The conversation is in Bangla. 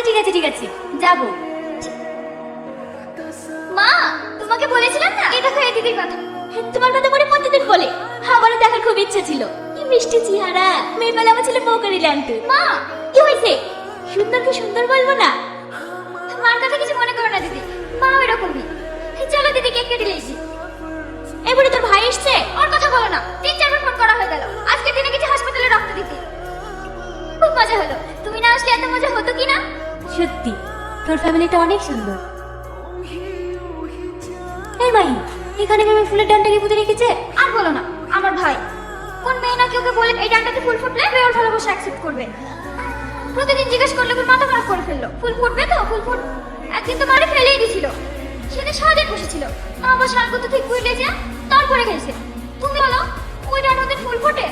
ঠিক আছে ঠিক আছে, যাবো। মা, তোমাকে বলেছিলাম না, এই দেখো এই দিদির কথা। তোমার কথা মনে প্রতিদিন বলে, আমারও দেখার খুব ইচ্ছে ছিল। কি মিষ্টি চেহারা, মেয়েবেলা আমার ছেলে বউ করে ল্যাংটু। মা, কি হয়েছে? সুন্দরকে সুন্দর বলবো না? মার কথা কিছু মনে করো না দিদি, মা এরকমই। চলো দিদি, কেক কেটে নিয়েছি। এবারে তোর ভাই এসছে, ওর কথা বলো না। 3-4 বার ফোন করা হয়ে গেল, আজকে দিনে কিছু হাসপাতালে রক্ত দিতে। খুব মজা হলো, তুমি না আসলে এত মজা হতো কি না? সত্যি তোর ফ্যামিলিটা অনেক সুন্দর। এই ভাই, এখানে ভেবে ফুলের ডানটাকে পুঁতে রেখেছে। আর বলো না, আমার ভাই কোন মেয়ে নাকি ওকে বলে এই ডানটাতে ফুল ফুটলে ওর ভালোবাসা অ্যাকসেপ্ট করবে। প্রতিদিন জিজ্ঞেস করলে ওর মাথা খারাপ করে ফেললো। ফুল ফুটবে তো, ফুল ফুট। একদিন তো মারে ফেলেই দিছিল, সেদিন সারাদিন বসেছিল। আবার সার করতে ঠিক বুঝলে যে তারপরে গেছে। তুমি বলো, ওই ডানটাতে ফুল ফোটে?